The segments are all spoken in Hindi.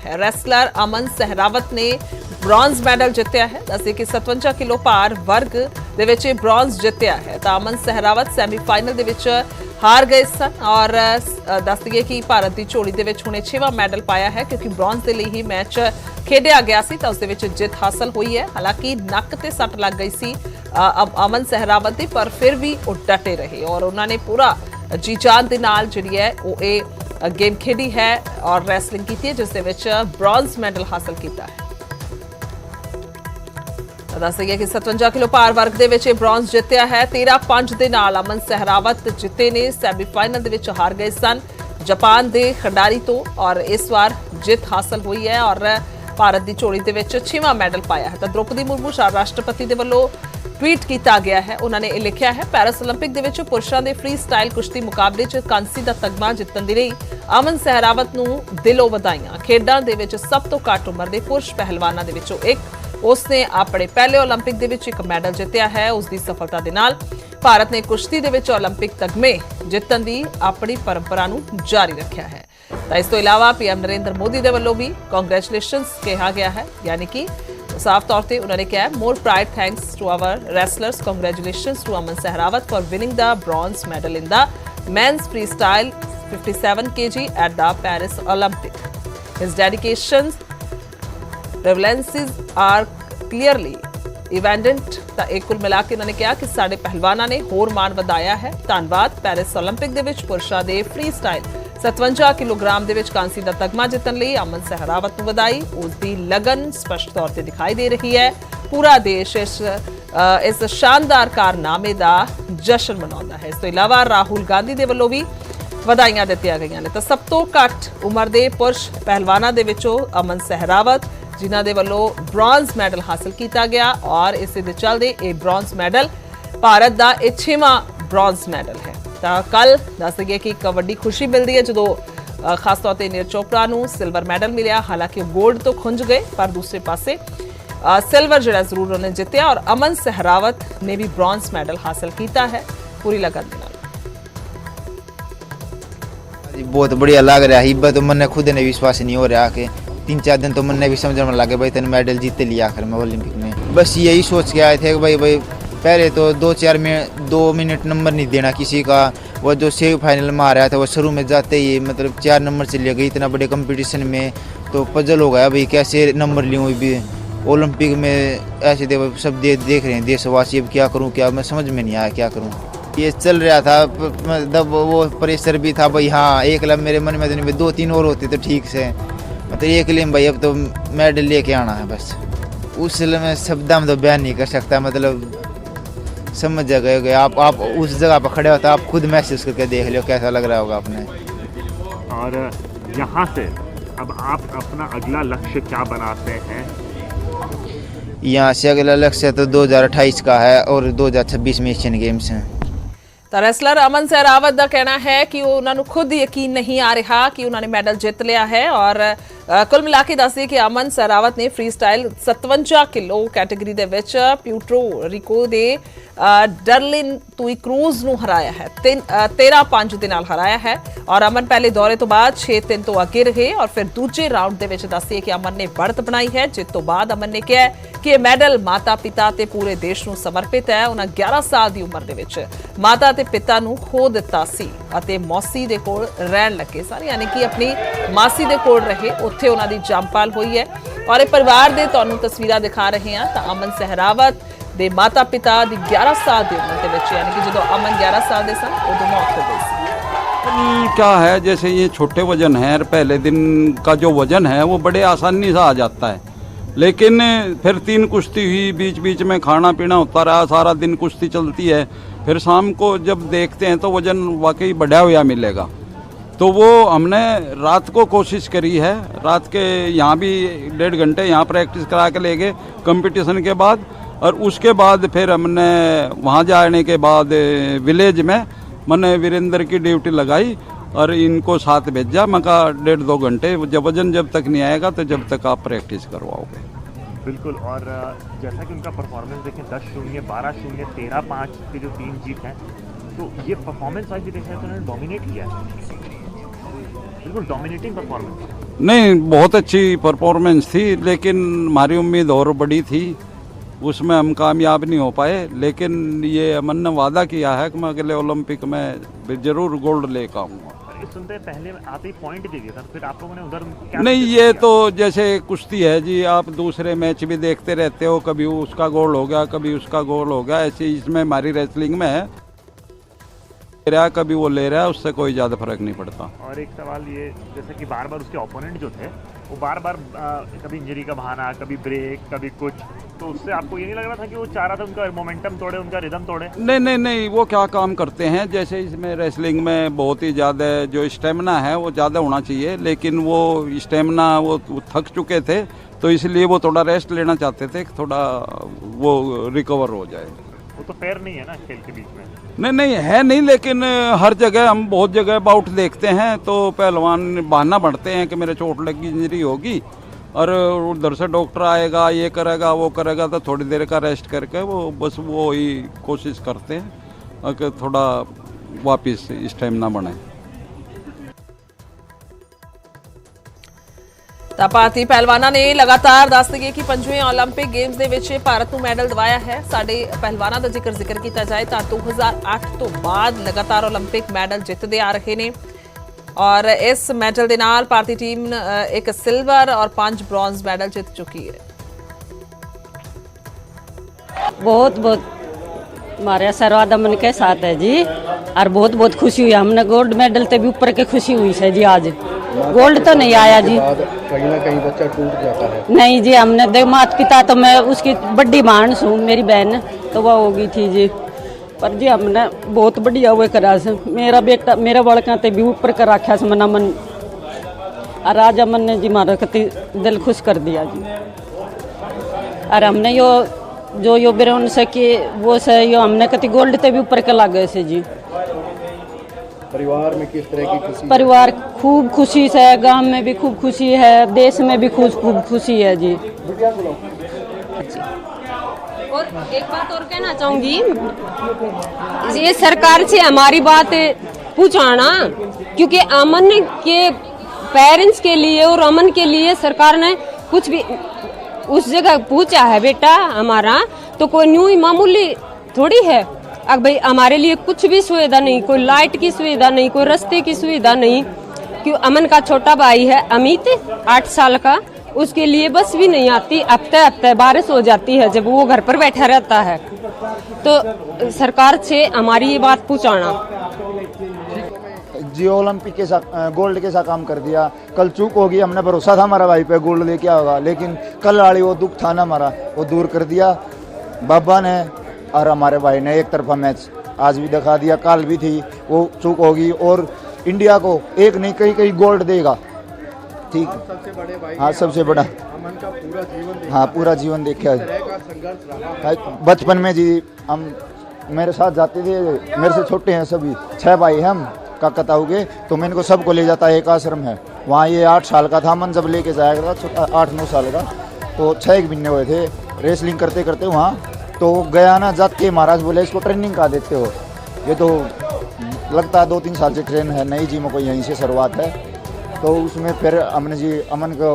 है। रैसलर अमन सहरावत ने ब्रॉन्ज मैडल जितया है। दस्सिए कि 57 किलो भार वर्ग दे विच ब्रॉन्ज जितया है तो अमन सहरावत सैमीफाइनल दे विच हार गए सन और दस दईए कि भारत की झोली दे विच हुणे 6वां मैडल पाया है क्योंकि ब्रॉन्ज के लिए ही मैच खेडिया गया सी तो उस दे विच जित हासिल हुई है। हालांकि नक ते सट लग गई सी अमन सहरावत दी, पर फिर भी वो डटे रहे और उन्होंने पूरा जी जान दे नाल जिहड़ी है वो ये गेम खेडी है और रैसलिंग की है जिस दे विच ब्रॉन्ज मैडल हासिल किया है। दस दईए कि 57 किलो भार वर्ग दे विच ब्रॉन्ज जितया है। 13-5 दे नाल अमन सहरावत जिते ने सैमीफाइनल दे विच हार गए सन जापान के खिडारी तो और इस बार जित हासिल हुई है और भारत की झोली दे विच 6वां मैडल पाया है। तो द्रौपदी मुर्मू राष्ट्रपति दे वल्लों ट्वीट किया गया है। उन्होंने लिखा है पैरिस ओलंपिक दे विच पुरुषां दे फ्री स्टाइल कुश्ती मुकाबले च कांसी दा तगमा जितण दे लई अमन सहरावत नूं दिलों वधाइयां। खेडां दे विच सब तो घੱਟ उम्र दे पुरुष पहलवानां दे विचों एक उसने अपने पहले ओलंपिक दे विच एक मैडल जितया है। उसकी सफलता दे नाल भारत ने कुश्ती दे विच ओलंपिक तगमे जितण दी अपनी परंपरा नूं जारी रखिया है। तो इस तो इलावा पीएम नरेंद्र मोदी दे वल्लों भी कांग्रेचुलेशनस कहा गया है, यानी कि साफ तौर पर उन्होंने कहा more pride thanks to our wrestlers, congratulations to Aman Sehrawat for winning the bronze medal in the men's free style 57 kg at the Paris Olympic. His dedication resilience are clearly evident. एक कुल मिला के उन्होंने कहा कि साडे पहलवानां ने होर मान वधाया है। धन्नवाद। पेरिस ओलंपिक दे विच पुरुषां दे फ्री स्टाइल 57 किलोग्राम दे विच कांसी दा तगमा जितण लई अमन सहरावत नूं वधाई। उसकी लगन स्पष्ट तौर पर दिखाई दे रही है। पूरा देश इस शानदार कारनामे का जश्न मनाउंदा है। इस तो इलावा राहुल गांधी दे वल्लों भी वधाइयां दित्तियां गईयां ने। तो सब तो घੱਟ उम्र के पुरुष पहलवानां दे विचों अमन सहरावत जिन्हां दे वल्लों ब्रॉन्ज मैडल हासिल किया गया और इस दे चलदे ये ब्रॉन्ज मैडल भारत का 6वां ब्रॉन्ज मैडल है। तो कल दस दईए कि एक वड्डी खुशी मिलती है जो खास तौर पर नीरज चोपड़ा नूं सिल्वर मैडल मिलिया। हालांकि गोल्ड तो खुंज गए पर दूसरे पासे सिल्वर जिहड़ा जरूर उन्होंने जितया और अमन सहरावत ने भी ब्रॉन्ज मैडल हासिल किया है पूरी लगन के नाल। बहुत बढ़िया लग रहा है। तो मन खुद ने विश्वास नहीं हो रहा कि 3-4 दिन तो मन ने भी समझ में लगे भाई तेने मेडल जीते लिया आखिर में ओलंपिक में। बस यही सोच के आए थे कि भाई पहले तो 2 मिनट नंबर नहीं देना किसी का। वो जो सेमीफाइनल में आ रहा था वो शुरू में जाते ही मतलब 4 नंबर चले गए। इतना बड़े कंपटीशन में तो पजल हो गया भाई कैसे नंबर लूँ भी ओलंपिक में। ऐसे सब देख रहे हैं देशवासी, अब क्या करूँ क्या मैं समझ में नहीं आया क्या करूँ। ये चल रहा था मतलब वो प्रेशर भी था भाई। हाँ एक लब मेरे मन में तो नहीं 2-3 और होते तो ठीक से मतलब एक लिए भाई अब तो मेडल लेके आना है बस। उस में शब्दा में तो बयान नहीं कर सकता। मतलब समझ गए आप उस जगह पर खड़े होता आप खुद महसूस करके देख लो कैसा लग रहा होगा आपने। और यहाँ से अब आप अपना अगला लक्ष्य क्या बनाते हैं? यहाँ से अगला लक्ष्य तो 2028 का है और 2026 में एशियन गेम्स हैं। तो रैसलर अमन सहरावत का कहना है कि उन्होंने खुद यकीन नहीं आ रहा कि उन्होंने मैडल जित लिया है और कुल मिला के दस कि अमन सहरावत ने फ्री स्टाइल 57 किलो कैटेगरी दे विच प्यूर्टो रिको दे डरलिन तुई क्रूज नूं हराया है। 13-5 दे नाल हराया है और अमन पहले दौरे तो बाद 6-3 तो अगे रहे और फिर दूजे राउंड दे विच दस्सिए कि अमन ने बढ़त बनाई है। जित तो बाद अमन ने कहा कि यह मैडल माता पिता ते पूरे देश नूं समर्पित है। उन्हें 11 साल की उम्र दे विच माता ते पिता नूं खो दिता सी अते मौसी दे कोल रहन लगे सन, यानी कि अपनी मासी दे कोल रहे। उत्थे उन्हां दी जंपाल हुई है और इह परिवार दे तुहानूं तस्वीरां दिखा रहे हैं। तो अमन सहरावत दे माता पिता दी 11 साल की उम्र दे विच यानी कि जो अमन 11 साल दे सन उदों मौत हो गई सी। क्या है जैसे ये छोटे वजन है और पहले दिन का जो वजन है वो बड़े आसानी से आ जाता है, लेकिन फिर 3 कुश्ती हुई, बीच बीच में खाना पीना होता रहा, सारा दिन कुश्ती चलती है। फिर शाम को जब देखते हैं तो वजन वाकई बढ़ा हुआ मिलेगा। तो वो हमने रात को कोशिश करी है, रात के यहाँ भी 1.5 घंटे यहाँ प्रैक्टिस करा के ले गए कंपटीशन के बाद और उसके बाद फिर हमने वहाँ जाने के बाद विलेज में मैंने वीरेंद्र की ड्यूटी लगाई और इनको साथ भेजा। मैं कहा 1.5-2 घंटे जब तक नहीं आएगा तो जब तक आप प्रैक्टिस करवाओगे। बिल्कुल। और जैसा कि उनका परफॉर्मेंस देखें 10-0, 12-0, 13-5 की जो 3 जीत हैं, तो ये परफॉर्मेंस आज भी देखा है तो उन्होंने डोमिनेट किया है, बिल्कुल डोमिनेटिंग परफॉर्मेंस। नहीं, बहुत अच्छी परफॉर्मेंस थी, लेकिन हमारी उम्मीद और बड़ी थी, उसमें हम कामयाब नहीं हो पाए। लेकिन ये अमन ने वादा किया है कि मैं अगले ओलंपिक में जरूर गोल्ड लेकर आऊँगा। सुनते पहले आप ही पॉइंट दे दिया था, फिर आप लोगों ने उधर क्या नहीं, ये तो जैसे कुश्ती है जी, आप दूसरे मैच भी देखते रहते हो, कभी उसका गोल हो गया, कभी उसका गोल हो गया, ऐसे इसमें हमारी रेसलिंग में है, कभी वो ले रहा है, उससे कोई ज़्यादा फर्क नहीं पड़ता। और एक सवाल ये, जैसे कि बार बार उसके ओपोनेंट जो थे वो बार बार कभी इंजरी का बहाना, कभी ब्रेक, कभी कुछ, तो उससे आपको ये नहीं लग रहा था कि वो चाह रहा था उनका मोमेंटम तोड़े, उनका रिदम तोड़े? नहीं नहीं नहीं, वो क्या काम करते हैं, जैसे इसमें रेसलिंग में बहुत ही ज़्यादा जो स्टेमिना है वो ज़्यादा होना चाहिए, लेकिन वो स्टेमिना वो थक चुके थे, तो इसलिए वो थोड़ा रेस्ट लेना चाहते थे, थोड़ा वो रिकवर हो जाए। वो तो फेयर नहीं है ना खेल के बीच में। नहीं नहीं है नहीं, लेकिन हर जगह हम बहुत जगह बाउट देखते हैं तो पहलवान बहाना बढ़ते हैं कि मेरे चोट लगी, इंजरी होगी, और उधर से डॉक्टर आएगा, ये करेगा, वो करेगा, तो थोड़ी देर का रेस्ट करके वो बस वो ही कोशिश करते हैं कि थोड़ा वापस स्टेमिना बने। ਤਾਂ ਭਾਰਤੀ ਪਹਿਲਵਾਨਾਂ ਨੇ ਲਗਾਤਾਰ ਦੱਸ ਦਈਏ ਕਿ 5ਵੇਂ 올림픽 ਗੇਮਸ ਦੇ ਵਿੱਚ ਭਾਰਤ ਨੂੰ ਮੈਡਲ ਦਿਵਾਇਆ ਹੈ। ਸਾਡੇ ਪਹਿਲਵਾਨਾਂ ਦਾ ਜ਼ਿਕਰ ਕੀਤਾ ਜਾਏ ਤਾਂ 2008 ਤੋਂ ਬਾਅਦ ਲਗਾਤਾਰ 올림픽 ਮੈਡਲ ਜਿੱਤਦੇ ਆ ਰਹੇ ਨੇ, ਔਰ ਇਸ ਮੈਡਲ ਦੇ ਨਾਲ ਭਾਰਤੀ ਟੀਮ ਇੱਕ ਸਿਲਵਰ ਔਰ 5 ਬ੍ਰੌਂਜ਼ ਮੈਡਲ ਜਿੱਤ ਚੁੱਕੀ ਹੈ। बहुत बहुत हमारे सरवाद अमन के साथ है जी, और बहुत बहुत खुशी हुई, हमने गोल्ड मेडल से भी ऊपर के खुशी हुई है जी। आज गोल्ड तो नहीं आया जी, कहीं ना कहीं बच्चा टूट जाता है। नहीं जी, हमने दे माता पिता तो मैं उसकी बड़ी मान हूँ, मेरी बहन तो वह हो गई थी जी, पर जी हमने बहुत बढ़िया हुए करा से, मेरा बेटा मेरा बड़का ते भी ऊपर कर रखा से मन अमन, और आज अमन ने जी मारा कति दिल खुश कर दिया जी। और हमने यो ब्रोंज से कि वो से यो हमने कति गोल्ड ते भी ऊपर के लागे से जी। परिवार में किस तरह की खुशी? परिवार खूब खुशी से है, गांव में भी खूब खुशी है, देश में भी खूब खुशी है जी। और एक बात और कहना चाहूंगी, ये सरकार से हमारी बात पूछाना, क्योंकि अमन के पेरेंट्स के लिए और अमन के लिए सरकार ने कुछ भी उस जगह पूछा है बेटा हमारा, तो कोई न्यू ही मामूली थोड़ी है। अब भाई हमारे लिए कुछ भी सुविधा नहीं, कोई लाइट की सुविधा नहीं, कोई रास्ते की सुविधा नहीं। क्यों अमन का छोटा भाई है अमित 8 साल का, उसके लिए बस भी नहीं आती, हफ्ते बारिश हो जाती है जब वो घर पर बैठा रहता है। तो सरकार से हमारी ये बात पूछाना। जियो ओलंपिक के साथ गोल्ड के साथ काम कर दिया। कल चूक होगी, हमने भरोसा था हमारा भाई पे गोल्ड लेके आएगा, लेकिन कल वाली वो दुख था ना हमारा, वो दूर कर दिया बाबा ने और हमारे भाई ने। एक तरफा मैच आज भी दिखा दिया, कल भी थी, वो चूक होगी और इंडिया को एक नहीं कहीं गोल्ड देगा। ठीक, सबसे बड़े भाई, हाँ सबसे बड़ा अमन का पूरा जीवन देखा, हाँ पूरा जीवन देखा है। संघर्ष रहा। बचपन में जी हम मेरे साथ जाते थे, मेरे से छोटे हैं सभी, 6 भाई हैं हम काका ताऊ के, तो मैं इनको सबको ले जाता, एक आश्रम है वहाँ। ये 8 साल का था मन जब लेके जाया था, 8-9 साल का, तो 6 महीने हुए थे रेसलिंग करते करते वहाँ। तो गया ना, जात के महाराज बोले इसको ट्रेनिंग कहाँ देते हो, ये तो लगता है 2-3 साल से ट्रेन है, नई जी में कोई यहीं से शुरुआत है। तो उसमें फिर हमने जी अमन को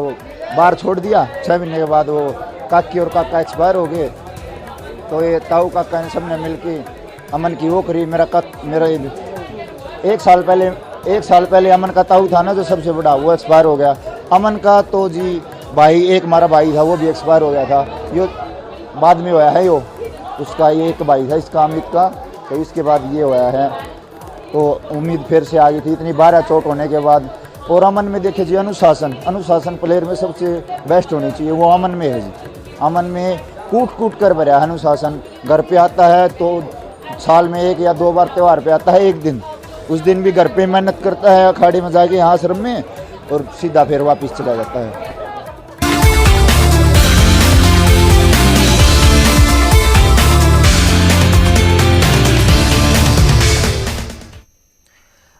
बाहर छोड़ दिया। 6 महीने के बाद वो काकी और काका एक्सपायर हो गए, तो ये ताऊ काका ने सबने मिल के अमन की वो करी। मेरा 1 साल पहले अमन का ताऊ था ना जो सबसे बड़ा, वो एक्सपायर हो गया। अमन का तो जी भाई, एक हमारा भाई था वो भी एक्सपायर हो गया था, यो बाद में होया है। यो उसका ये एक भाई था इसका अमित का, तो इसके बाद ये होया है। तो उम्मीद फिर से आ गई थी इतनी 12 चोट होने के बाद। और अमन में देखे जी अनुशासन प्लेयर में सबसे बेस्ट होनी चाहिए, वो अमन में है जी। अमन में कूट कर भरा है अनुशासन। घर पे आता है तो साल में 1 या 2 बार त्यौहार पे आता है, एक दिन, उस दिन भी घर पे मेहनत करता है अखाड़े में जाके यहाँ आश्रम में, और सीधा फिर वापस चला जाता है।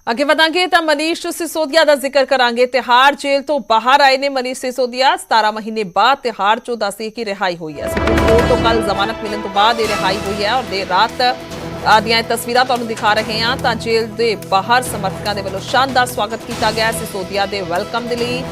ਅੱਗੇ ਵਧਾਂਗੇ ਤਾਂ ਮਨੀਸ਼ ਸਿਸੋਦੀਆ ਦਾ ਜ਼ਿਕਰ ਕਰਾਂਗੇ। ਤਿਹਾੜ ਜੇਲ੍ਹ ਤੋਂ ਬਾਹਰ ਆਏ ਨੇ ਮਨੀਸ਼ ਸਿਸੋਦੀਆ। 17 ਮਹੀਨੇ ਬਾਅਦ ਤਿਹਾੜ ਚੋਂ ਦੱਸੀ ਕਿ ਰਿਹਾਈ ਹੋਈ ਹੈ। ਸੁਪਰੀਮ ਕੋਰਟ ਤੋਂ ਕੱਲ ਜ਼ਮਾਨਤ ਮਿਲਣ ਤੋਂ ਬਾਅਦ ਇਹ ਰਿਹਾਈ ਹੋਈ ਹੈ, ਔਰ ਦੇਰ ਰਾਤ ਦੀਆਂ ਤਸਵੀਰਾਂ ਤੁਹਾਨੂੰ ਦਿਖਾ ਰਹੇ ਹਾਂ ਤਾਂ ਜੇਲ੍ਹ ਦੇ ਬਾਹਰ ਸਮਰਥਕਾਂ ਦੇ ਵੱਲੋਂ ਸ਼ਾਨਦਾਰ ਸਵਾਗਤ ਕੀਤਾ ਗਿਆ। ਸਿਸੋਦੀਆ ਦੇ ਵੈਲਕਮ ਦੇ ਲਈ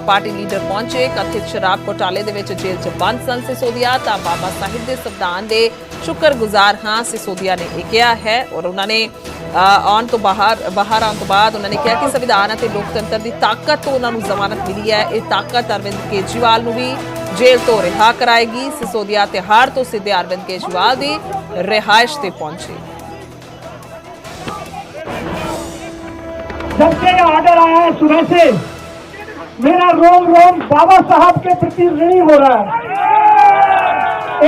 ਪਾਰਟੀ ਲੀਡਰ ਪਹੁੰਚੇ। ਕਥਿਤ ਸ਼ਰਾਬ ਘੁਟਾਲੇ ਦੇ ਵਿੱਚ ਜੇਲ੍ਹ 'ਚ ਬੰਦ ਸਨ ਸਿਸੋਦੀਆ ਤਾਂ ਬਾਬਾ ਸਾਹਿਬ ਦੇ ਸੰਵਿਧਾਨ ਦੇ ਸ਼ੁਕਰਗੁਜ਼ਾਰ ਹਾਂ ਸਿਸੋਦੀਆ ਨੇ ਇਹ ਕਿਹਾ ਹੈ। ਔਰ ਉਹਨਾਂ ਨੇ ਆਉਣ ਤੋਂ ਬਾਹਰ ਆਉਣ ਤੋਂ ਬਾਅਦ ਉਹਨਾਂ ਨੇ ਕਿਹਾ ਕਿ ਸੰਵਿਧਾਨ ਅਤੇ ਲੋਕਤੰਤਰ ਦੀ ਤਾਕਤ ਤੋਂ ਉਹਨਾਂ ਨੂੰ ਜ਼ਮਾਨਤ ਮਿਲੀ ਹੈ। ਇਹ ਤਾਕਤ ਅਰਵਿੰਦ ਕੇਜਰੀਵਾਲ ਨੂੰ ਵੀ ਜੇਲ੍ਹ ਤੋਂ ਰਿਹਾ ਕਰਾਏਗੀ। ਸਿਸੋਦੀਆ ਤਿਹਾੜ ਤੋਂ ਸਿੱਧੇ ਅਰਵਿੰਦ ਕੇਜਰੀਵਾਲ ਦੀ रिहाइश से पहुंचे। जब से ऑर्डर आया है सुबह से मेरा रोम रोम बाबा साहब के प्रति ऋणी हो रहा है।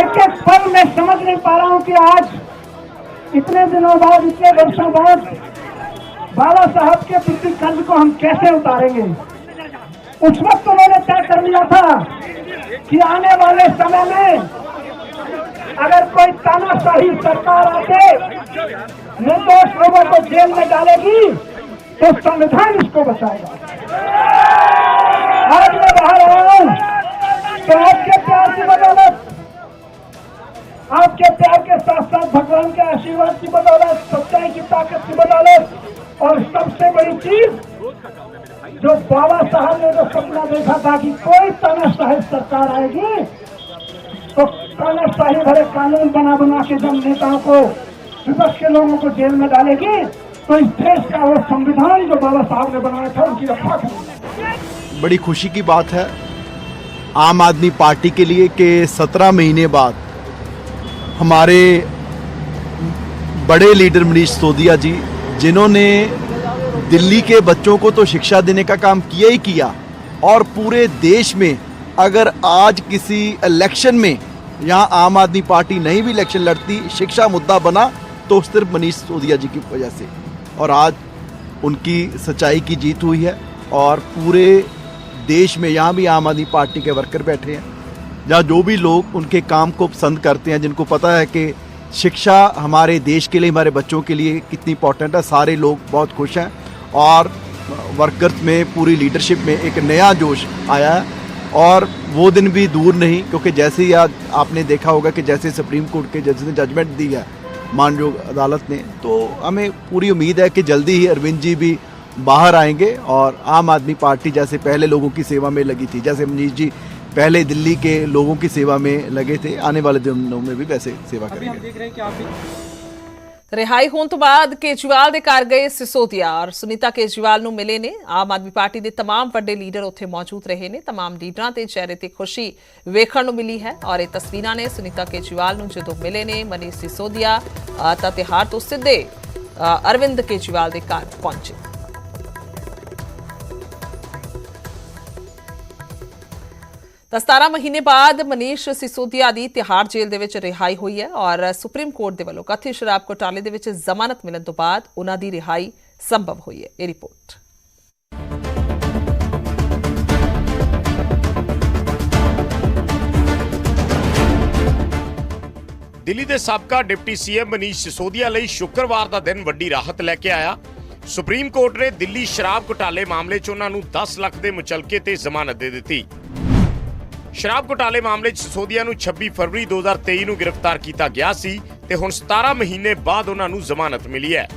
एक एक पल मैं समझ नहीं पा रहा हूं कि आज इतने दिनों बाद इतने वर्षों बाद बाबा साहब के प्रति कर्ज को हम कैसे उतारेंगे। उस वक्त उन्होंने तय कर लिया था कि आने वाले समय में अगर कोई तानाशाही सरकार आके निर्दोष लोगों को जेल में डालेगी तो संविधान इसको बचाएगा। आज मैं बाहर आया हूं तो आपके प्यार की बदौलत, आपके प्यार के साथ साथ भगवान के आशीर्वाद की बदौलत, सच्चाई की ताकत की बदौलत और सबसे बड़ी चीज जो बाबा साहब ने जो सपना देखा था कि कोई तानाशाही सरकार आएगी तो तानाशाही भरे कानून बना के जब नेताओं को विपक्ष के लोगों को जेल में डालेगी तो इस देश का वो संविधान जो बाबा साहब ने बनाया था उनकी रक्षा करेगी। बड़ी खुशी की बात है आम आदमी पार्टी के लिए कि 17 महीने बाद हमारे बड़े लीडर मनीष सिसोदिया जी, जिन्होंने दिल्ली के बच्चों को तो शिक्षा देने का काम किया ही किया और पूरे देश में अगर आज किसी इलेक्शन में यहाँ आम आदमी पार्टी नहीं भी इलेक्शन लड़ती, शिक्षा मुद्दा बना तो सिर्फ मनीष सिसोदिया जी की वजह से, और आज उनकी सच्चाई की जीत हुई है। और पूरे देश में यहाँ भी आम आदमी पार्टी के वर्कर बैठे हैं, जहाँ जो भी लोग उनके काम को पसंद करते हैं, जिनको पता है कि शिक्षा हमारे देश के लिए, हमारे बच्चों के लिए कितनी इंपॉर्टेंट है, सारे लोग बहुत खुश हैं। और वर्कर्स में, पूरी लीडरशिप में एक नया जोश आया है और वो दिन भी दूर नहीं, क्योंकि जैसे ही आज आपने देखा होगा कि जैसे सुप्रीम कोर्ट के जज ने जजमेंट दी है मानयोग अदालत ने, तो हमें पूरी उम्मीद है कि जल्दी ही अरविंद जी भी बाहर आएंगे और आम आदमी पार्टी जैसे पहले लोगों की सेवा में लगी थी, जैसे मनीष जी पहले दिल्ली के लोगों की सेवा में लगे थे, आने वाले दिनों में भी वैसे सेवा करेंगे। देख रहे हैं कि आप ਰਿਹਾਈ ਹੋਣ ਤੋਂ ਬਾਅਦ ਕੇਜਰੀਵਾਲ ਦੇ ਘਰ ਗਏ ਸਿਸੋਦੀਆ ਔਰ ਸੁਨੀਤਾ ਕੇਜਰੀਵਾਲ ਨੂੰ ਮਿਲੇ ਨੇ। ਆਮ ਆਦਮੀ ਪਾਰਟੀ ਦੇ तमाम ਵੱਡੇ ਲੀਡਰ ਉੱਥੇ ਮੌਜੂਦ ਰਹੇ ਨੇ। तमाम ਲੀਡਰਾਂ ਦੇ ਚਿਹਰੇ ਤੇ ਖੁਸ਼ੀ ਵੇਖਣ ਨੂੰ ਮਿਲੀ ਹੈ ਔਰ ਇਹ ਤਸਵੀਰਾਂ ਨੇ ਸੁਨੀਤਾ ਕੇਜਰੀਵਾਲ ਨੂੰ ਜਦੋਂ ਮਿਲੇ ਨੇ ਮਨੀਸ਼ ਸਿਸੋਦੀਆ ਤਾਂ ਤਿਹਾੜ ਤੋਂ ਸਿੱਧੇ ਅਰਵਿੰਦ ਕੇਜਰੀਵਾਲ ਦੇ ਘਰ ਪਹੁੰਚੇ। ਤਾਂ 17 ਮਹੀਨੇ ਬਾਅਦ ਮਨੀਸ਼ ਸਿਸੋਦੀਆ ਦੀ ਤਿਹਾੜ ਜੇਲ੍ਹ ਦੇ ਵਿੱਚ ਰਿਹਾਈ ਹੋਈ ਹੈ ਔਰ ਸੁਪਰੀਮ ਕੋਰਟ ਦੇ ਵੱਲੋਂ ਕਥਿਤ ਸ਼ਰਾਬ ਘੁਟਾਲੇ ਦੇ ਵਿੱਚ ਜ਼ਮਾਨਤ ਮਿਲਣ ਤੋਂ ਬਾਅਦ ਉਹਨਾਂ ਦੀ ਰਿਹਾਈ ਸੰਭਵ ਹੋਈ ਹੈ। ਇਹ ਰਿਪੋਰਟ। ਦਿੱਲੀ ਦੇ ਸਾਬਕਾ ਡਿਪਟੀ ਸੀਐਮ ਮਨੀਸ਼ ਸਿਸੋਦੀਆ ਲਈ ਸ਼ੁੱਕਰਵਾਰ ਦਾ ਦਿਨ ਵੱਡੀ ਰਾਹਤ ਲੈ ਕੇ ਆਇਆ। ਸੁਪਰੀਮ ਕੋਰਟ ਨੇ ਦਿੱਲੀ ਸ਼ਰਾਬ ਘੁਟਾਲੇ ਮਾਮਲੇ 'ਚ ਉਹਨਾਂ ਨੂੰ 10 ਲੱਖ ਦੇ ਮੁਚਲਕੇ ਤੇ ਜ਼ਮਾਨਤ ਦੇ ਦਿੱਤੀ। ਸ਼ਰਾਬ ਘੁਟਾਲੇ ਮਾਮਲੇ 'ਚ ਸਿਸੋਦੀਆ ਨੂੰ 26 ਫਰਵਰੀ 2023 ਨੂੰ ਗ੍ਰਿਫਤਾਰ ਕੀਤਾ ਗਿਆ ਸੀ ਤੇ ਹੁਣ 17 ਮਹੀਨੇ ਬਾਅਦ ਉਹਨਾਂ ਨੂੰ ਜ਼ਮਾਨਤ ਮਿਲੀ ਹੈ।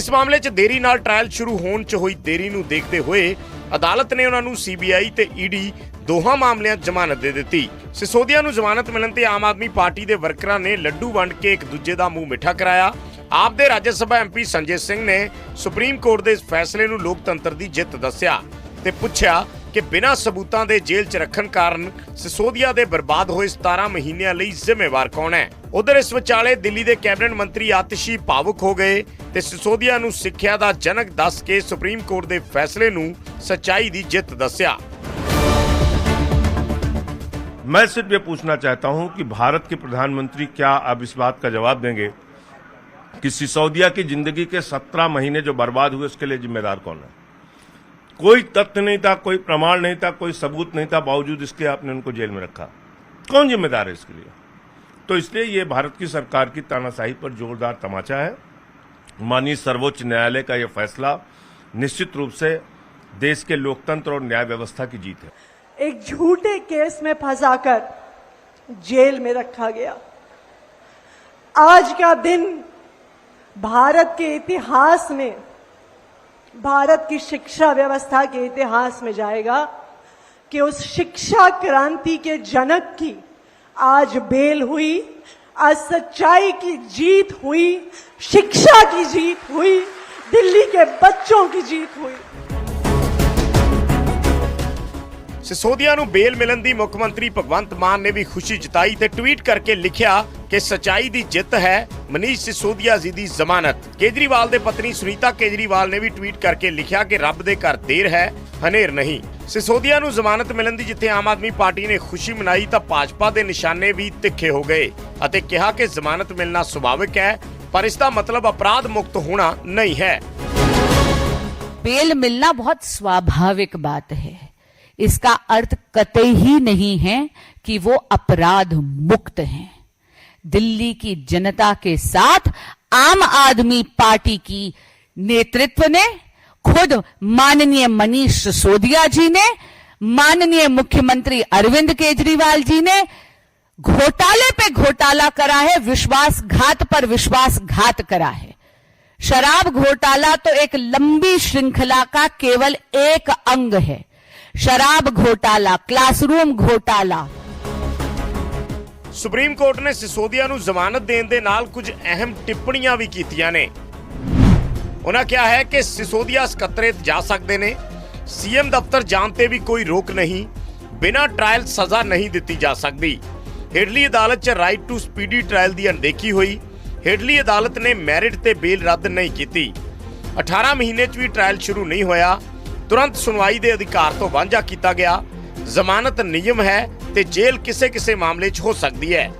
ਇਸ ਮਾਮਲੇ 'ਚ ਦੇਰੀ ਨਾਲ ਟ੍ਰਾਇਲ ਸ਼ੁਰੂ ਹੋਣ 'ਚ ਹੋਈ ਦੇਰੀ ਨੂੰ ਦੇਖਦੇ ਹੋਏ ਅਦਾਲਤ ਨੇ ਉਹਨਾਂ ਨੂੰ ਸੀਬੀਆਈ ਤੇ ਈਡੀ ਦੋਹਾਂ ਮਾਮਲਿਆਂ 'ਚ ਜ਼ਮਾਨਤ ਦੇ ਦਿੱਤੀ। ਸਿਸੋਦੀਆ ਨੂੰ ਜ਼ਮਾਨਤ ਮਿਲਣ ਤੇ ਆਮ ਆਦਮੀ ਪਾਰਟੀ ਦੇ ਵਰਕਰਾਂ ਨੇ ਲੱਡੂ ਵੰਡ ਕੇ ਇੱਕ ਦੂਜੇ ਦਾ ਮੂੰਹ ਮਿੱਠਾ ਕਰਾਇਆ। ਆਪ ਦੇ ਰਾਜ ਸਭਾ ਐਮਪੀ ਸੰਜੇ ਸਿੰਘ ਨੇ ਸੁਪਰੀਮ ਕੋਰਟ ਦੇ ਇਸ ਫੈਸਲੇ ਨੂੰ ਲੋਕਤੰਤਰ ਦੀ ਜਿੱਤ ਦੱਸਿਆ ਤੇ ਪੁੱਛਿਆ ਕਿ ਬਿਨਾਂ ਸਬੂਤਾਂ ਦੇ ਜੇਲ੍ਹ 'ਚ ਰੱਖਣ ਕਾਰਨ ਸਿਸੋਦੀਆ ਦੇ ਬਰਬਾਦ ਹੋਏ 17 ਮਹੀਨਿਆਂ ਲਈ ਜ਼ਿੰਮੇਵਾਰ ਕੌਣ ਹੈ। ਉਧਰ ਇਸ ਵਿਚਾਲੇ ਦਿੱਲੀ ਦੇ ਕੈਬਨਿਟ ਮੰਤਰੀ ਆਤਿਸ਼ੀ ਭਾਵੁਕ ਹੋ ਗਏ ਤੇ ਸਿਸੋਦੀਆ ਨੂੰ ਸਿੱਖਿਆ ਦਾ ਜਨਕ ਦੱਸ ਕੇ ਸੁਪਰੀਮ ਕੋਰਟ ਦੇ ਫੈਸਲੇ ਨੂੰ ਸੱਚਾਈ ਦੀ ਜਿੱਤ ਦੱਸਿਆ। मैं सिर्फ ये पूछना चाहता हूं कि भारत के प्रधानमंत्री क्या अब इस बात का जवाब देंगे कि सिसोदिया की जिंदगी के 17 महीने जो बर्बाद हुए उसके लिए जिम्मेदार कौन है। कोई तथ्य नहीं था, कोई प्रमाण नहीं था, कोई सबूत नहीं था, बावजूद इसके आपने उनको जेल में रखा। कौन जिम्मेदार है इसके लिए। तो इसलिए ये भारत की सरकार की तानाशाही पर जोरदार तमाचा है। माननीय सर्वोच्च न्यायालय का ये फैसला निश्चित रूप से देश के लोकतंत्र और न्याय व्यवस्था की जीत है। एक झूठे केस में फंसाकर जेल में रखा गया। आज का दिन भारत के इतिहास में, भारत की शिक्षा व्यवस्था के इतिहास में जाएगा कि उस शिक्षा क्रांति के जनक की आज बेल हुई, आज सच्चाई की जीत हुई, शिक्षा की जीत हुई, दिल्ली के बच्चों की जीत हुई। सिसोदिया ਨੂੰ ਬੇਲ ਮਿਲਣ ਦੀ ਮੁੱਖ ਮੰਤਰੀ ਭਗਵੰਤ ਮਾਨ ਨੇ ਵੀ ਖੁਸ਼ੀ ਜਤਾਈ ਤੇ ਟਵੀਟ ਕਰਕੇ ਲਿਖਿਆ ਕਿ ਸਚਾਈ ਦੀ ਜਿੱਤ ਹੈ, ਮਨੀਸ਼ ਸਿਸੋਦੀਆ ਜੀ ਦੀ ਜ਼ਮਾਨਤ। ਕੇਜਰੀਵਾਲ ਦੇ ਪਤਨੀ ਸੁਨੀਤਾ ਕੇਜਰੀਵਾਲ ਨੇ ਵੀ ਟਵੀਟ ਕਰਕੇ ਲਿਖਿਆ ਕਿ ਰੱਬ ਦੇ ਘਰ ਦੇਰ ਹੈ, ਹਨੇਰ ਨਹੀਂ। ਸਿਸੋਦੀਆ ਨੂੰ ਜ਼ਮਾਨਤ ਮਿਲਣ ਦੀ ਜਿੱਥੇ ਆਮ ਆਦਮੀ ਪਾਰਟੀ ਨੇ ਖੁਸ਼ੀ ਮਨਾਈ ਤਾਂ ਭਾਜਪਾ ਦੇ ਨਿਸ਼ਾਨੇ ਵੀ ਤਿੱਖੇ ਹੋ ਗਏ ਅਤੇ ਕਿਹਾ ਕਿ ਜ਼ਮਾਨਤ ਮਿਲਣਾ ਸੁਭਾਵਿਕ ਹੈ, ਪਰ ਇਸ ਦਾ ਮਤਲਬ ਅਪਰਾਧ ਮੁਕਤ ਹੋਣਾ नहीं है। बेल मिलना बहुत स्वाभाविक बात है, इसका अर्थ कतई ही नहीं है कि वो अपराध मुक्त हैं। दिल्ली की जनता के साथ आम आदमी पार्टी की नेतृत्व ने, खुद माननीय मनीष सिसोदिया जी ने, माननीय मुख्यमंत्री अरविंद केजरीवाल जी ने घोटाले पे घोटाला करा है, विश्वासघात पर विश्वासघात करा है। शराब घोटाला तो एक लंबी श्रृंखला का केवल एक अंग है। शराब घोटाला, क्लासरूम घोटाला। ਸੁਪਰੀਮ ਕੋਰਟ ਨੇ ਸਿਸੋਦੀਆ ਨੂੰ ਜ਼ਮਾਨਤ ਦੇਣ ਦੇ ਨਾਲ ਕੁਝ ਅਹਿਮ ਟਿੱਪਣੀਆਂ ਵੀ ਕੀਤੀਆਂ ਨੇ। ਉਹਨਾਂ ਕਿਹਾ ਹੈ ਕਿ ਸਿਸੋਦੀਆ ਸਕੱਤਰੇਤ ਜਾ ਸਕਦੇ ਨੇ, ਸੀਐਮ ਦਫ਼ਤਰ ਜਾਣ ਤੇ ਵੀ ਕੋਈ ਰੋਕ ਨਹੀਂ, ਬਿਨਾਂ ਟ੍ਰਾਇਲ ਸਜ਼ਾ ਨਹੀਂ ਦਿੱਤੀ ਜਾ ਸਕਦੀ। ਹੇਠਲੀ ਅਦਾਲਤ 'ਚ ਰਾਈਟ ਟੂ ਸਪੀਡੀ ਟ੍ਰਾਇਲ ਦੀ ਅਣਦੇਖੀ ਹੋਈ। ਹੇਠਲੀ ਅਦਾਲਤ ਨੇ ਮੈਰਿਟ ਤੇ ਬੇਲ ਰੱਦ ਨਹੀਂ ਕੀਤੀ। 18 ਮਹੀਨੇ 'ਚ ਵੀ ਟ੍ਰਾਇਲ ਸ਼ੁਰੂ ਨਹੀਂ ਹੋਇਆ। ਤੁਰੰਤ ਸੁਣਵਾਈ ਦੇ ਅਧਿਕਾਰ ਤੋਂ ਵਾਂਝਾ ਕੀਤਾ ਗਿਆ। ਜ਼ਮਾਨਤ ਨਿਯਮ ਹੈ ਤੇ ਜੇਲ੍ਹ ਕਿਸੇ ਮਾਮਲੇ 'ਚ ਹੋ ਸਕਦੀ ਹੈ।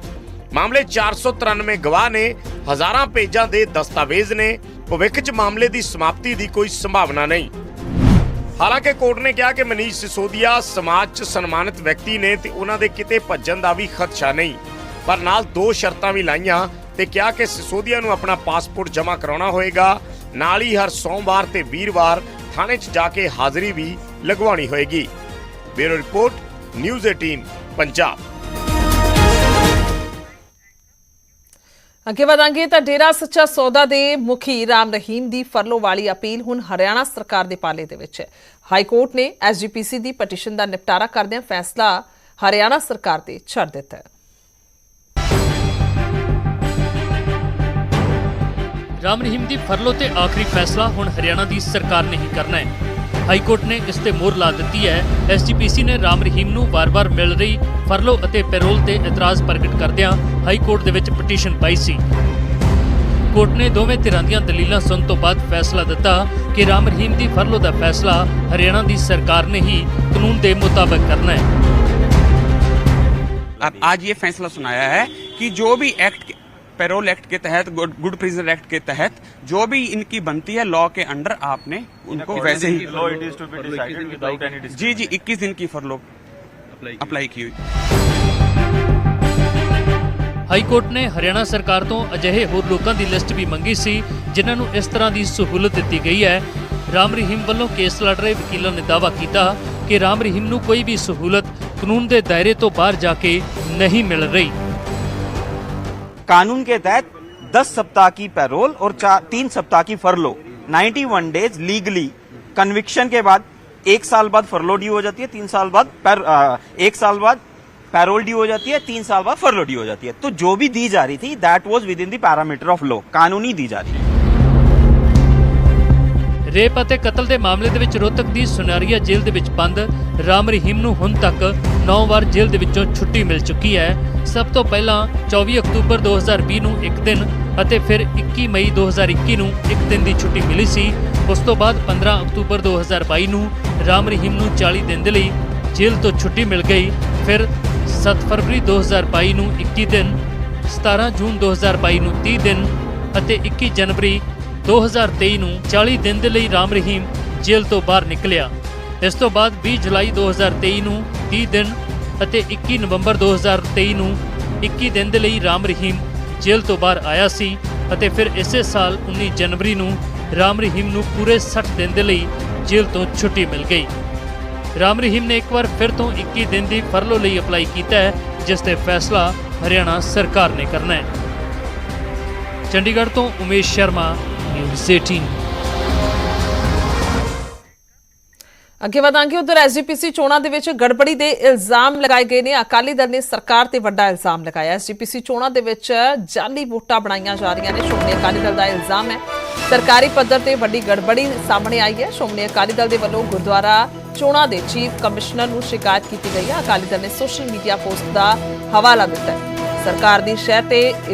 ਮਾਮਲੇ 493 ਗਵਾਹ ਨੇ, ਹਜ਼ਾਰਾਂ ਪੇਜਾਂ ਦੇ ਦਸਤਾਵੇਜ਼ ਨੇ। ਭਵਿੱਖ 'ਚ ਮਾਮਲੇ ਦੀ ਸਮਾਪਤੀ ਦੀ ਕੋਈ ਸੰਭਾਵਨਾ ਨਹੀਂ। ਹਾਲਾਂਕਿ ਕੋਰਟ ਨੇ ਕਿਹਾ ਕਿ ਮਨੀਸ਼ ਸਿਸੋਦੀਆ ਸਮਾਜ 'ਚ ਸਨਮਾਨਿਤ ਵਿਅਕਤੀ ਨੇ ਤੇ ਉਹਨਾਂ ਦੇ ਕਿਤੇ ਭੱਜਣ ਦਾ ਵੀ ਖਦਸ਼ਾ ਨਹੀਂ, ਪਰ ਨਾਲ 2 ਸ਼ਰਤਾਂ ਵੀ ਲਾਈਆਂ ਤੇ ਕਿਹਾ ਕਿ ਸਿਸੋਦੀਆ ਨੂੰ ਆਪਣਾ ਪਾਸਪੋਰਟ ਜਮ੍ਹਾਂ ਕਰਾਉਣਾ ਹੋਏਗਾ। ਨਾਲ ਹੀ ਹਰ ਸੋਮਵਾਰ ਤੇ ਵੀਰਵਾਰ ਥਾਣੇ 'ਚ ਜਾ ਕੇ ਹਾਜ਼ਰੀ ਵੀ ਲਗਵਾਉਣੀ ਹੋਏਗੀ। Bureau report, news 18 Punjab. ਅੱਗੇ ਵਧਾਂਗੇ ਤਾਂ ਡੇਰਾ ਸੱਚਾ ਸੌਦਾ ਦੇ ਮੁਖੀ ਰਾਮ ਰਹੀਮ ਦੀ ਫਰਲੋ ਵਾਲੀ ਅਪੀਲ ਹੁਣ ਹਰਿਆਣਾ ਸਰਕਾਰ ਦੇ ਪਾਲੇ ਦੇ ਵਿੱਚ ਹੈ। ਹਾਈ ਕੋਰਟ ਨੇ ਐਸਜੀਪੀਸੀ ਦੀ ਪਟੀਸ਼ਨ ਦਾ ਨਿਪਟਾਰਾ ਕਰਦਿਆਂ ਫੈਸਲਾ ਹਰਿਆਣਾ ਸਰਕਾਰ ਤੇ ਛੱਡ ਦਿੱਤਾ ਹੈ। राम रहीम की फरलो ते आखिरी फैसला हुण हरियाणा की सरकार ने ही करना है। हाई कोर्ट ने इस ते मोहर ला दी है। एसजीपीसी ने राम रहीम नूं वार-वार मिल रही फरलो अते पैरोल ते इतराज़ प्रगट करदिआं हाई कोर्ट दे विच पटीशन पाई सी। कोर्ट ने दोवें धिरां दीआं दलीलां सुनन तो बाद फैसला दिता कि राम रहीम की फरलो का फैसला हरियाणा की सरकार ने ही कानून के मुताबिक करना है। आज ये फैसला सुनाया है कि जो भी एक्ट, पैरोल एक्ट के तहत, गुड प्रिजनर एक्ट के तहत जो भी इनकी बनती है लॉ के अंडर, आपने उनको वैसे ही जी 21 दिन की फरलो अप्लाई की हुई। हाई कोर्ट ने हरियाणा सरकार तो अजिहे होर लोगों की लिस्ट भी मंगी सी जिन्हां नूं इस तरह की सहूलत दी गई है। राम रहीम वालों केस लड़ रहे वकीलों ने दावा किया कि राम रहीम नूं कोई भी सहूलत कानून के दायरे तो बाहर जाके नहीं मिल रही। कानून के तहत 10 सप्ताह की पैरोल और 3 सप्ताह की फरलो, 91 डेज लीगली। कन्विक्शन के बाद 1 साल बाद फरलो ड्यू हो जाती है, 1 साल बाद पैरोल ड्यू हो जाती है, 3 साल बाद फरलो ड्यू हो जाती है। तो जो भी दी जा रही थी that was with in the parameter of law, कानूनी दी जा रही है। रेप ਅਤੇ ਕਤਲ ਦੇ ਮਾਮਲੇ ਦੇ ਵਿੱਚ ਰੋਹਤਕ ਦੀ ਸੁਨਾਰੀਆ ਜੇਲ੍ਹ ਦੇ ਵਿੱਚ ਬੰਦ ਰਾਮ ਰਹੀਮ ਨੂੰ ਹੁਣ ਤੱਕ 9 ਵਾਰ ਜੇਲ੍ਹ ਦੇ ਵਿੱਚੋਂ ਛੁੱਟੀ ਮਿਲ ਚੁੱਕੀ ਹੈ। ਸਭ ਤੋਂ ਪਹਿਲਾਂ 24 ਅਕਤੂਬਰ 2020 ਨੂੰ 1 ਦਿਨ ਅਤੇ ਫਿਰ 21 ਮਈ 2021 ਨੂੰ 1 ਦਿਨ ਦੀ ਛੁੱਟੀ ਮਿਲੀ ਸੀ। ਉਸ ਤੋਂ ਬਾਅਦ 15 ਅਕਤੂਬਰ 2022 ਨੂੰ ਰਾਮ ਰਹੀਮ ਨੂੰ 40 ਦਿਨ ਦੇ ਲਈ ਜੇਲ੍ਹ ਤੋਂ ਛੁੱਟੀ ਮਿਲ ਗਈ। ਫਿਰ 7 ਫਰਵਰੀ 2022 ਨੂੰ 21 ਦਿਨ, 17 ਜੂਨ 2022 ਨੂੰ 30 ਦਿਨ ਅਤੇ 21 ਜਨਵਰੀ 2023 ਨੂੰ 40 ਦਿਨ ਦੇ ਲਈ ਰਾਮ ਰਹੀਮ ਜੇਲ੍ਹ ਤੋਂ ਬਾਹਰ ਨਿਕਲਿਆ। ਇਸ ਤੋਂ ਬਾਅਦ 20 ਜੁਲਾਈ 2023 ਨੂੰ 30 ਦਿਨ ਅਤੇ 21 ਨਵੰਬਰ 2023 ਨੂੰ 21 ਦਿਨ ਦੇ ਲਈ ਰਾਮ ਰਹੀਮ ਜੇਲ੍ਹ ਤੋਂ ਬਾਹਰ ਆਇਆ ਸੀ ਅਤੇ ਫਿਰ ਇਸੇ ਸਾਲ 19 ਜਨਵਰੀ ਨੂੰ ਰਾਮ ਰਹੀਮ ਨੂੰ ਪੂਰੇ 60 ਦਿਨ ਦੇ ਲਈ ਜੇਲ੍ਹ ਤੋਂ ਛੁੱਟੀ ਮਿਲ ਗਈ। ਰਾਮ ਰਹੀਮ ਨੇ ਇੱਕ ਵਾਰ ਫਿਰ ਤੋਂ 21 ਦਿਨ ਦੀ ਫਰਲੋ ਲਈ ਅਪਲਾਈ ਕੀਤਾ ਹੈ, ਜਿਸ ਤੇ ਫੈਸਲਾ ਹਰਿਆਣਾ ਸਰਕਾਰ ਨੇ ਕਰਨਾ ਹੈ। ਚੰਡੀਗੜ੍ਹ ਤੋਂ ਉਮੇਸ਼ ਸ਼ਰਮਾ, ਨਿਊਜ਼ 18। ਅੱਗੇ ਵਧਾਂਗੇ। ਉਧਰ ਐਸਜੀਪੀਸੀ ਚੋਣਾਂ ਦੇ ਵਿੱਚ ਗੜਬੜੀ ਦੇ ਇਲਜ਼ਾਮ ਲਗਾਏ ਗਏ ਨੇ। ਅਕਾਲੀ ਦਲ ਨੇ ਸਰਕਾਰ ਤੇ ਵੱਡਾ ਇਲਜ਼ਾਮ ਲਗਾਇਆ। ਐਸਜੀਪੀਸੀ ਚੋਣਾਂ ਦੇ ਵਿੱਚ ਜਾਲੀ ਵੋਟਾਂ ਬਣਾਈਆਂ ਜਾ ਰਹੀਆਂ ਨੇ। ਸ਼੍ਰੋਮਣੀ ਅਕਾਲੀ ਦਲ ਦਾ ਇਲਜ਼ਾਮ ਹੈ ਸਰਕਾਰੀ ਪੱਧਰ ਤੇ ਵੱਡੀ ਗੜਬੜੀ ਸਾਹਮਣੇ ਆਈ ਹੈ। ਸ਼੍ਰੋਮਣੀ ਅਕਾਲੀ ਦਲ ਦੇ ਵੱਲੋਂ ਗੁਰਦੁਆਰਾ ਚੋਣਾਂ ਦੇ ਚੀਫ ਕਮਿਸ਼ਨਰ ਨੂੰ ਸ਼ਿਕਾਇਤ ਕੀਤੀ ਗਈ ਹੈ। ਅਕਾਲੀ ਦਲ ਨੇ ਸੋਸ਼ਲ ਮੀਡੀਆ ਪੋਸਟ ਦਾ ਹਵਾਲਾ ਦਿੱਤਾ ਹੈ। ਸਰਕਾਰ ਦੀ ਸ਼ਹਿ ਤੇ